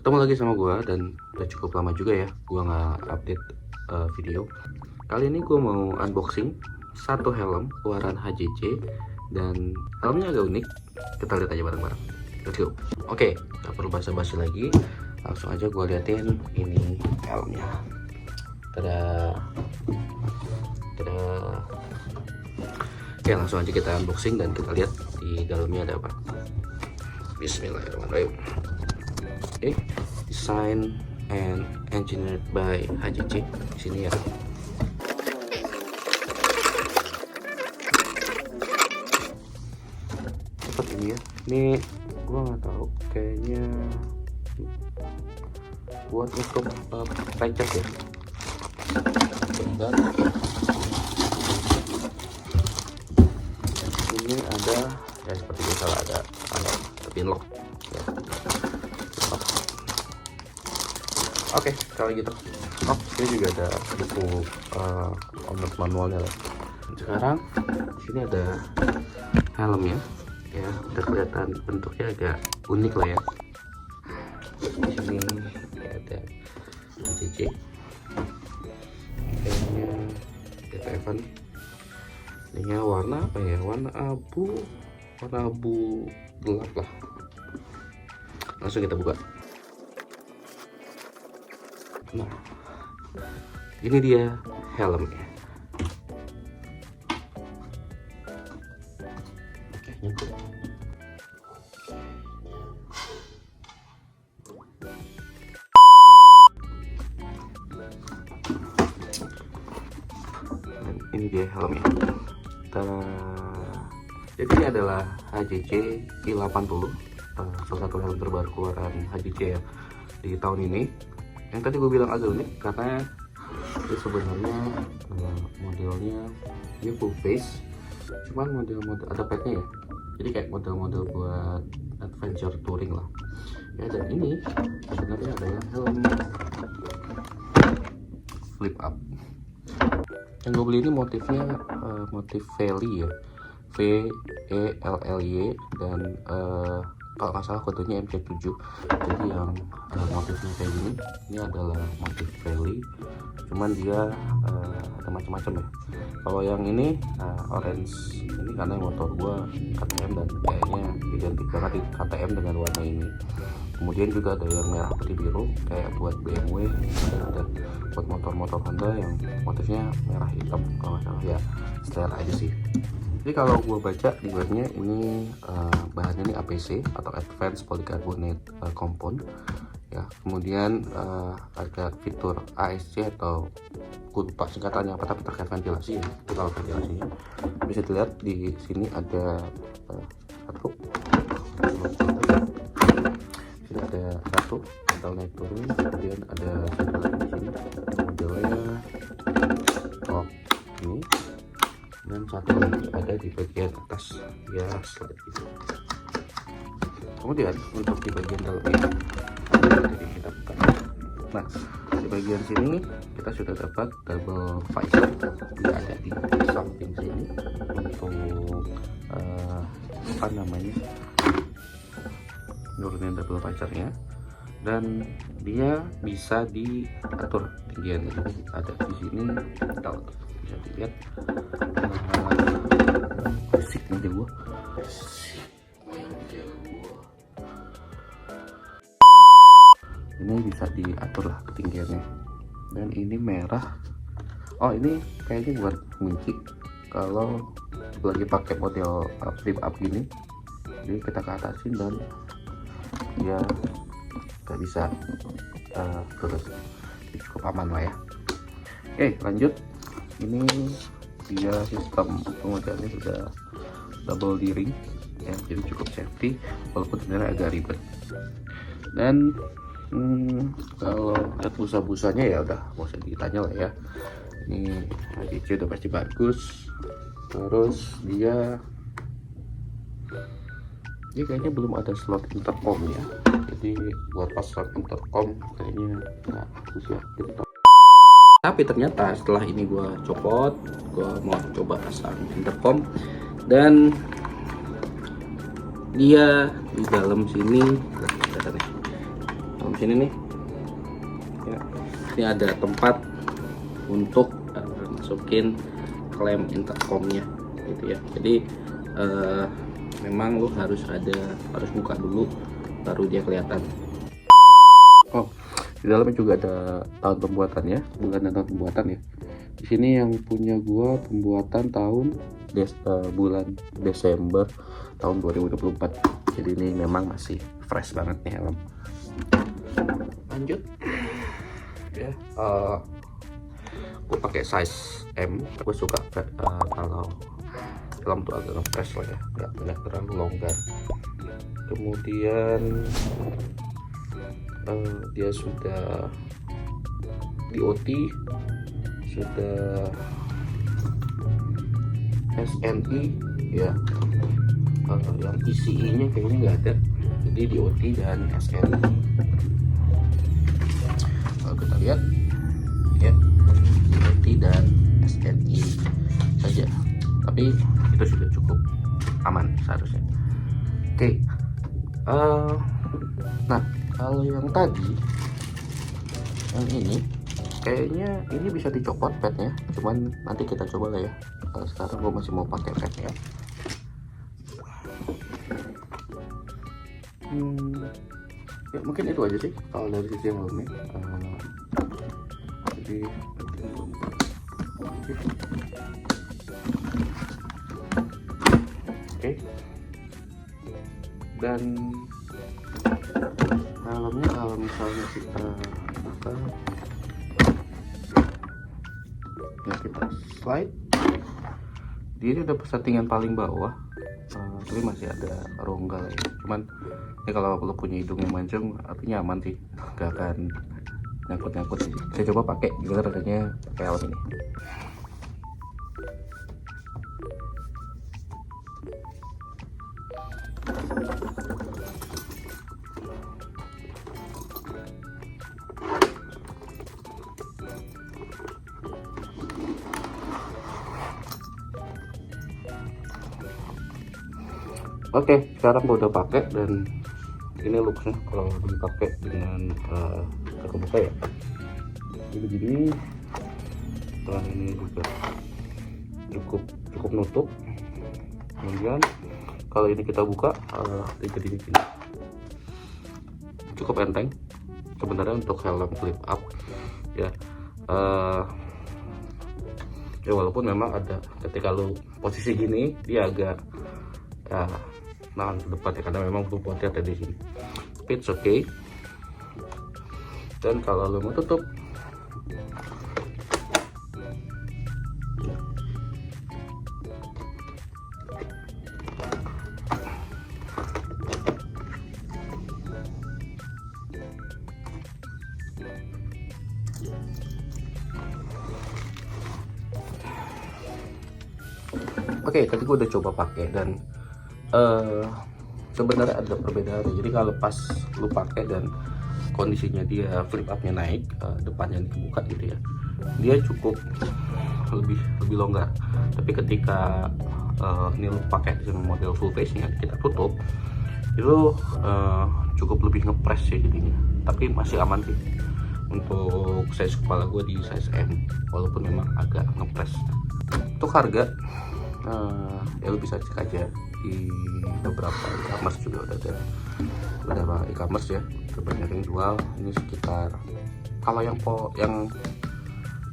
Ketemu lagi sama gue, dan udah cukup lama juga ya gue nggak update video. Kali ini gue mau unboxing satu helm keluaran HJC, dan helmnya agak unik. Kita lihat aja bareng-bareng. Let's go. Oke, gak perlu basa-basi lagi, langsung aja gue liatin ini helmnya. Tada. Oke, langsung aja kita unboxing dan kita lihat di dalamnya ada apa. Bismillahirrahmanirrahim. Oke, design and engineered by HJC di sini ya. Seperti ini ya. Ini gua nggak tahu, kayaknya buat untuk pecah ya. Dan ini ada ya seperti biasa, ada pinlock ya. Oke, kalau gitu. Oh, ini juga ada buku owner manualnya lah. Sekarang sini ada helmnya ya, udah kelihatan bentuknya agak unik lah ya. Di sini ya, ada HJC, kayaknya DTF-an. Ini warna apa ya? Warna abu gelap lah. Langsung kita buka. Nah, ini dia helmnya. Oke, nyangkut. Dan ini dia helmnya. Jadi ini adalah HJC I80, salah satu helm terbaru keluaran HJC ya di tahun ini. Yang tadi gue bilang agak unik karena itu sebenarnya modelnya dia full face, cuman model ada padnya ya, jadi kayak model-model buat adventure touring lah ya. Dan ini sebenarnya adalah helm flip up. Yang gue beli ini motifnya motif Vely ya, VELLY, dan kalau nggak salah kodenya MC7. Jadi yang motifnya kayak gini, ini adalah motif Vely, cuman dia ada macam-macam ya. Kalau yang ini orange, ini karena motor gua KTM dan kayaknya identik banget di KTM dengan warna ini. Kemudian juga ada yang merah putih biru kayak buat BMW, dan ada buat motor-motor Honda yang motifnya merah hitam kalau nggak salah ya. Style aja sih. Jadi kalau gue baca di webnya ini bahannya ini APC atau Advanced Polycarbonate Compound ya. Kemudian ada fitur ASC atau gue lupa singkatannya apa, tapi terkait ventilasi ya. Itu kalau ventilasinya bisa dilihat di sini ada sini ada satu pedal naik turun, kemudian ada satu lagi di sini modelnya ini, dan satu lagi ada di bagian atas ya, slide gitu. Kemudian untuk di bagian dalam ini, jadi kita buka. Nah, di bagian sini kita sudah dapat double visor, dia ada di samping sini untuk apa namanya, nurunin double visornya, dan dia bisa diatur tinggiannya. Ada di sini, kalau bisa dilihat. Asik aja gua. Ini bisa diatur lah ketinggiannya. Dan ini merah. Oh, ini kayaknya buat kunci kalau lagi pakai model flip up gini. Jadi kita ke atasin dan dia nggak bisa terus. Cukup aman lah ya. Oke, lanjut. Ini dia sistem pengunciannya sudah double D-ring ya, jadi cukup safety walaupun sebenarnya agak ribet. Dan kalau lihat busa-busanya ya udah nggak usah ditanya lah ya, ini HJC udah pasti bagus. Terus dia kayaknya belum ada slot intercom ya, jadi buat pasang intercom kayaknya nggak bagus ya gitu. Tapi ternyata setelah ini gue copot, gue mau coba pasang intercom, dan dia di dalam sini dalam sini nih ya, ini ada tempat untuk masukin klem intercomnya gitu ya. Jadi memang lo harus buka dulu baru dia kelihatan. Oh, di dalamnya juga ada tahun pembuatannya, bulan dan tahun pembuatan ya. Di sini yang punya gua pembuatan bulan Desember tahun 2024. Jadi ini memang masih fresh banget nih helm. Lanjut ya, gue pakai size M. Gue suka kalau helm tuh agak fresh lah ya, nggak terlalu longgar. Kemudian dia sudah DOT, sudah SNI ya, yang PCI nya kayaknya nggak ada, jadi DOT dan SNI. Kalau kita lihat ya, DOT dan SNI saja, tapi itu sudah cukup aman seharusnya. Oke. Nah, kalau yang tadi, yang ini kayaknya ini bisa dicopot padnya, cuman nanti kita coba lah ya. Sekarang gue masih mau pakai padnya. Ya mungkin itu aja sih kalau dari sisi helmnya. Jadi oke. Dan helmnya kalau misalnya kita buka, ya kita slide, dia ini udah settingan paling bawah, tapi masih ada rongga ya. Cuman ini kalau lo punya hidung yang mancung, artinya aman sih, gak akan nyangkut sih. Saya coba pakai gimana rasanya pakai helm ini. Oke, sekarang gue udah pakai dan ini looksnya kalau dipakai dengan terbuka ya. Jadi begini, setelah ini juga cukup nutup. Kemudian kalau ini kita buka, jadi gini, cukup enteng sebenarnya untuk helm flip up ya. Ya walaupun memang ada ketika lu posisi gini dia agak ya nahan ke depan ya, karena memang bobotnya ada di sini. Tapi it's okay. Dan kalau lo mau tutup, oke, tadi gue udah coba pakai dan sebenarnya ada perbedaan. Jadi kalau pas lu pakai dan kondisinya dia flip upnya naik, depannya dibuka gitu ya, dia cukup lebih longgar. Tapi ketika ini lu pakai dengan model full face yang kita tutup, itu cukup lebih ngepres ya jadinya. Tapi masih aman sih untuk size kepala gue di size M, walaupun memang agak ngepres. Untuk harga, ya lu bisa cek aja di beberapa e-commerce, juga udah ada beberapa e-commerce ya, banyak yang jual. Ini sekitar, kalau yang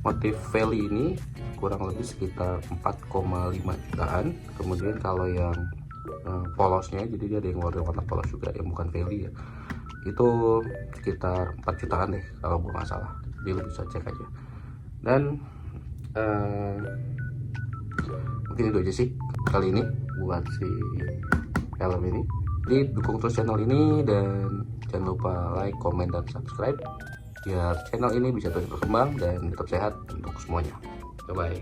motif Valley ini kurang lebih sekitar 4,5 jutaan. Kemudian kalau yang polosnya, jadi dia ada yang warna polos juga yang bukan Valley ya, itu sekitar 4 jutaan deh kalau gue nggak salah. Jadi lu bisa cek aja. Dan mungkin itu aja sih kali ini buat si helm ini. Jadi dukung terus channel ini dan jangan lupa like, comment, dan subscribe biar channel ini bisa terus berkembang dan tetap sehat untuk semuanya. Bye bye.